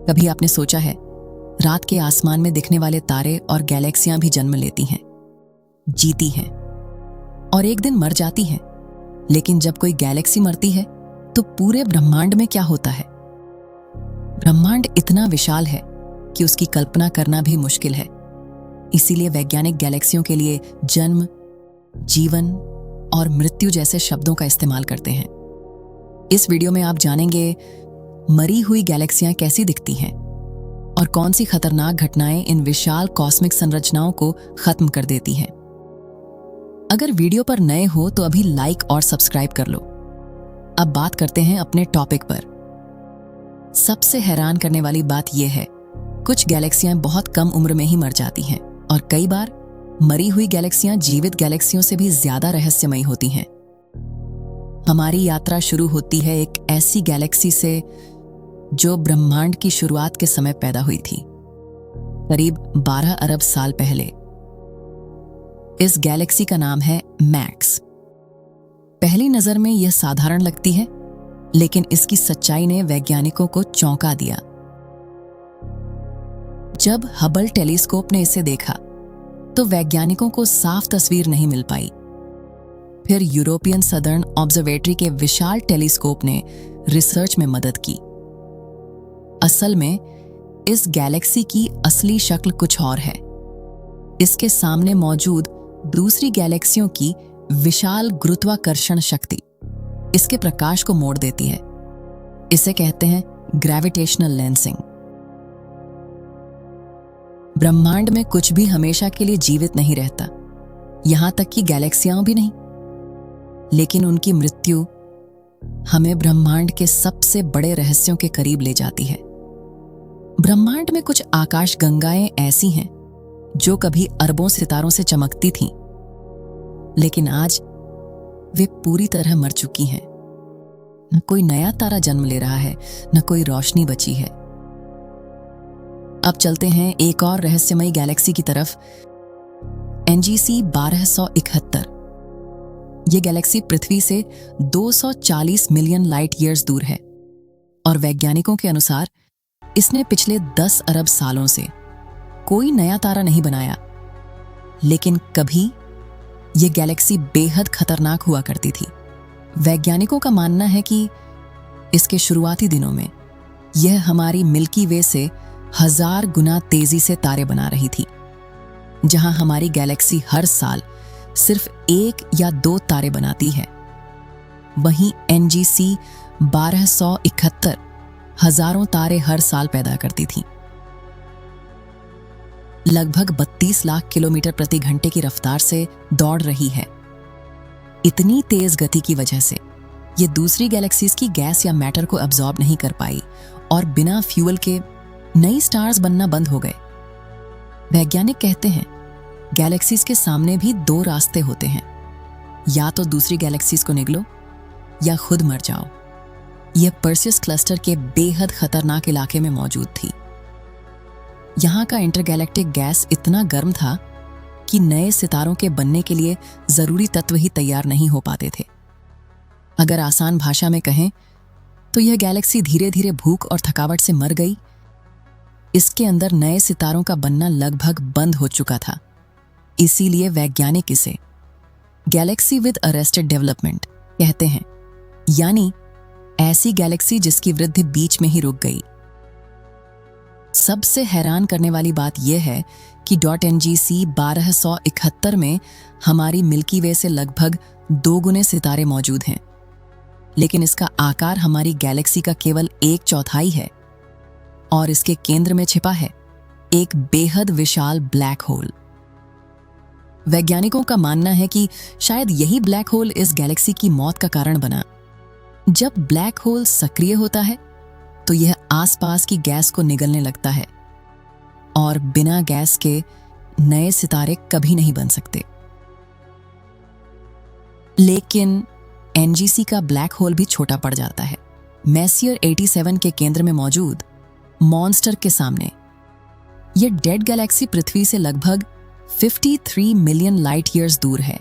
कभी आपने सोचा है, रात के आसमान में दिखने वाले तारे और गैलेक्सियां भी जन्म लेती हैं, जीती हैं और एक दिन मर जाती हैं। लेकिन जब कोई गैलेक्सी मरती है तो पूरे ब्रह्मांड में क्या होता है? ब्रह्मांड इतना विशाल है कि उसकी कल्पना करना भी मुश्किल है। इसीलिए वैज्ञानिक गैलेक्सियों के लिए जन्म, जीवन और मृत्यु जैसे शब्दों का इस्तेमाल करते हैं। इस वीडियो में आप जानेंगे मरी हुई गैलेक्सियां कैसी दिखती हैं और कौन सी खतरनाक घटनाएं इन विशाल कॉस्मिक संरचनाओं को खत्म कर देती हैं। अगर वीडियो पर नए हो तो अभी लाइक और सब्सक्राइब कर लो। अब बात करते हैं अपने टॉपिक पर। सबसे हैरान करने वाली बात यह है, कुछ गैलेक्सियां बहुत कम उम्र में ही मर जाती हैं और कई बार मरी हुई गैलेक्सियां जीवित गैलेक्सियों से भी ज्यादा रहस्यमयी होती हैं। हमारी यात्रा शुरू होती है एक ऐसी गैलेक्सी से जो ब्रह्मांड की शुरुआत के समय पैदा हुई थी, करीब 12 अरब साल पहले। इस गैलेक्सी का नाम है मैक्स। पहली नजर में यह साधारण लगती है, लेकिन इसकी सच्चाई ने वैज्ञानिकों को चौंका दिया। जब हबल टेलीस्कोप ने इसे देखा तो वैज्ञानिकों को साफ तस्वीर नहीं मिल पाई। फिर यूरोपियन सदर्न ऑब्जर्वेटरी के विशाल टेलीस्कोप ने रिसर्च में मदद की। असल में इस गैलेक्सी की असली शक्ल कुछ और है। इसके सामने मौजूद दूसरी गैलेक्सियों की विशाल गुरुत्वाकर्षण शक्ति इसके प्रकाश को मोड़ देती है। इसे कहते हैं ग्रेविटेशनल लेंसिंग। ब्रह्मांड में कुछ भी हमेशा के लिए जीवित नहीं रहता, यहां तक कि गैलेक्सियां भी नहीं। लेकिन उनकी मृत्यु हमें ब्रह्मांड के सबसे बड़े रहस्यों के करीब ले जाती है। ब्रह्मांड में कुछ आकाश गंगाएं ऐसी हैं जो कभी अरबों सितारों से चमकती थीं, लेकिन आज वे पूरी तरह मर चुकी हैं। न कोई नया तारा जन्म ले रहा है, न कोई रोशनी बची है। अब चलते हैं एक और रहस्यमयी गैलेक्सी की तरफ, NGC 1271। यह गैलेक्सी पृथ्वी से 240 मिलियन लाइट ईयर्स दूर है और वैज्ञानिकों के अनुसार इसने पिछले 10 अरब सालों से कोई नया तारा नहीं बनाया। लेकिन कभी यह गैलेक्सी बेहद खतरनाक हुआ करती थी। वैज्ञानिकों का मानना है कि इसके शुरुआती दिनों में यह हमारी मिल्की वे से 1000 गुना तेजी से तारे बना रही थी। जहां हमारी गैलेक्सी हर साल सिर्फ 1 या 2 तारे बनाती है, वहीं NGC 1271 हजारों तारे हर साल पैदा करती थी। लगभग 32 लाख किलोमीटर प्रति घंटे की रफ्तार से दौड़ रही है। इतनी तेज गति की वजह से यह दूसरी गैलेक्सीज की गैस या मैटर को अब्सॉर्ब नहीं कर पाई और बिना फ्यूल के नई स्टार्स बनना बंद हो गए। वैज्ञानिक कहते हैं गैलेक्सीज के सामने भी 2 रास्ते होते हैं, या तो दूसरी गैलेक्सीज को निगलो या खुद मर जाओ। यह पर्सियस क्लस्टर के बेहद खतरनाक इलाके में मौजूद थी। यहां का इंटरगैलेक्टिक गैस इतना गर्म था कि नए सितारों के बनने के लिए जरूरी तत्व ही तैयार नहीं हो पाते थे। अगर आसान भाषा में कहें तो यह गैलेक्सी धीरे धीरे भूख और थकावट से मर गई। इसके अंदर नए सितारों का बनना लगभग बंद हो चुका था। इसीलिए वैज्ञानिक इसे गैलेक्सी विद अरेस्टेड डेवलपमेंट कहते हैं, यानी ऐसी गैलेक्सी जिसकी वृद्धि बीच में ही रुक गई। सबसे हैरान करने वाली बात यह है कि .NGC 1271 में हमारी मिल्की वे से लगभग 2 गुने सितारे मौजूद हैं, लेकिन इसका आकार हमारी गैलेक्सी का केवल 1/4 है और इसके केंद्र में छिपा है एक बेहद विशाल ब्लैक होल। वैज्ञानिकों का मानना है कि शायद यही ब्लैक होल इस गैलेक्सी की मौत का कारण बना। जब ब्लैक होल सक्रिय होता है तो यह आसपास की गैस को निगलने लगता है और बिना गैस के नए सितारे कभी नहीं बन सकते। लेकिन NGC का ब्लैक होल भी छोटा पड़ जाता है। मैसियर 87 के केंद्र में मौजूद मॉन्स्टर के सामने यह डेड गैलेक्सी पृथ्वी से लगभग 53 मिलियन लाइट ईयर्स दूर है,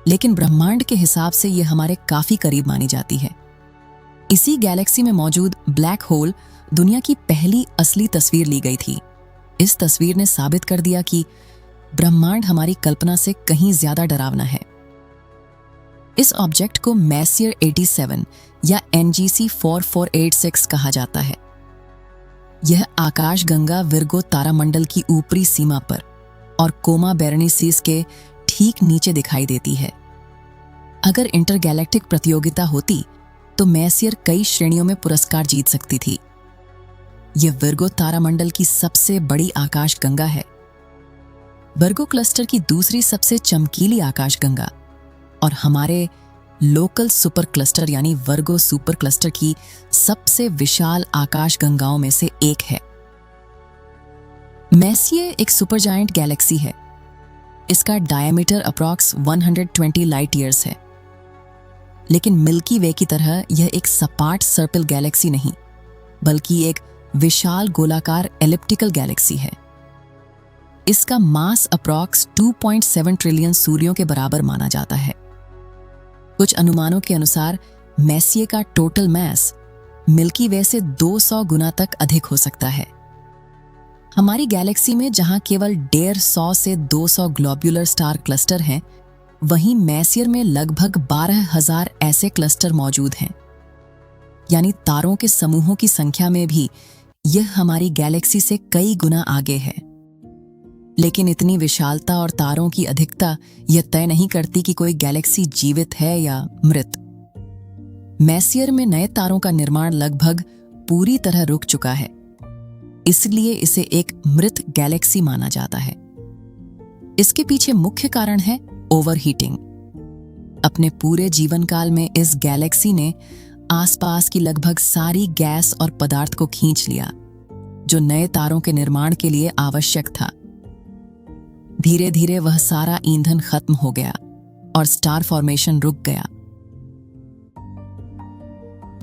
लेकिन ब्रह्मांड के हिसाब से यह हमारे काफी करीब मानी जाती है। इसी गैलेक्सी में मौजूद ब्लैक होल दुनिया की पहली असली तस्वीर ली गई थी। इस तस्वीर ने साबित कर दिया कि ब्रह्मांड हमारी कल्पना से कहीं ज्यादा डरावना है। इस ऑब्जेक्ट को मैसियर 87 या NGC 4486 कहा जाता है। यह आकाशगंगा विर्गो तारामंडल की ऊपरी सीमा पर और कोमा बेरेनिसीस के ठीक नीचे दिखाई देती है। अगर इंटरगैलेक्टिक प्रतियोगिता होती तो मैसियर कई श्रेणियों में पुरस्कार जीत सकती थी। यह विर्गो तारामंडल की सबसे बड़ी आकाशगंगा है, विर्गो क्लस्टर की दूसरी सबसे चमकीली आकाशगंगा और हमारे लोकल सुपर क्लस्टर यानी वर्गो सुपर क्लस्टर की सबसे विशाल आकाशगंगाओं में से एक है। मैसियर एक सुपरजायंट गैलेक्सी है। इसका डायमीटर अप्रॉक्स 120 लाइट ईयर्स है, लेकिन मिल्की वे की तरह यह एक सपाट सर्पिल गैलेक्सी नहीं, बल्कि एक विशाल गोलाकार एलिप्टिकल गैलेक्सी है। इसका मास अप्रॉक्स 2.7 ट्रिलियन सूर्यों के बराबर माना जाता है। कुछ अनुमानों के अनुसार मैसियर का टोटल मास मिल्की वे से 200 गुना तक अधिक हो सकता है। हमारी गैलेक्सी में जहां केवल 150 से 200 ग्लोब्यूलर स्टार क्लस्टर हैं, वहीं मैसियर में लगभग 12,000 ऐसे क्लस्टर मौजूद हैं। यानी तारों के समूहों की संख्या में भी यह हमारी गैलेक्सी से कई गुना आगे है। लेकिन इतनी विशालता और तारों की अधिकता यह तय नहीं करती कि कोई गैलेक्सी जीवित है या मृत। मैसियर में नए तारों का निर्माण लगभग पूरी तरह रुक चुका है, इसलिए इसे एक मृत गैलेक्सी माना जाता है। इसके पीछे मुख्य कारण है ओवरहीटिंग। अपने पूरे जीवन काल में इस गैलेक्सी ने आसपास की लगभग सारी गैस और पदार्थ को खींच लिया, जो नए तारों के निर्माण के लिए आवश्यक था। धीरे धीरे वह सारा ईंधन खत्म हो गया और स्टार फॉर्मेशन रुक गया।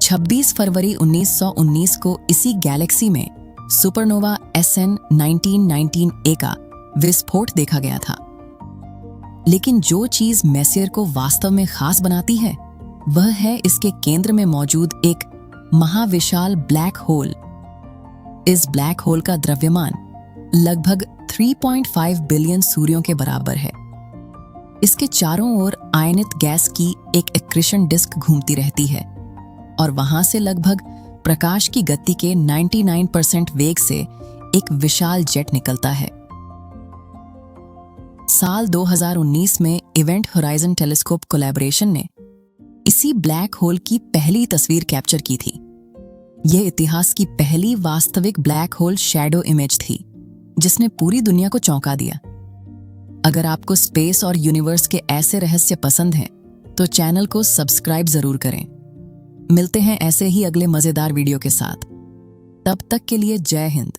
26 फरवरी 1919 को इसी गैलेक्सी में सुपरनोवा SN 1919A का विस्फोट देखा गया था। लेकिन जो चीज मैसियर को वास्तव में खास बनाती है, वह है इसके केंद्र में मौजूद एक महाविशाल ब्लैक होल। इस ब्लैक होल का द्रव्यमान लगभग 3.5 बिलियन सूर्यों के बराबर है। इसके चारों ओर आयनित गैस की एक एक्रीशन डिस्क घूमती रहती है और वहां से लगभग प्रकाश की गति के 99% वेग से एक विशाल जेट निकलता है। साल 2019 में इवेंट होराइजन टेलीस्कोप कोलैबोरेशन ने इसी ब्लैक होल की पहली तस्वीर कैप्चर की थी। यह इतिहास की पहली वास्तविक ब्लैक होल शैडो इमेज थी, जिसने पूरी दुनिया को चौंका दिया। अगर आपको स्पेस और यूनिवर्स के ऐसे रहस्य पसंद हैं, तो चैनल को सब्सक्राइब जरूर करें। मिलते हैं ऐसे ही अगले मजेदार वीडियो के साथ। तब तक के लिए जय हिंद।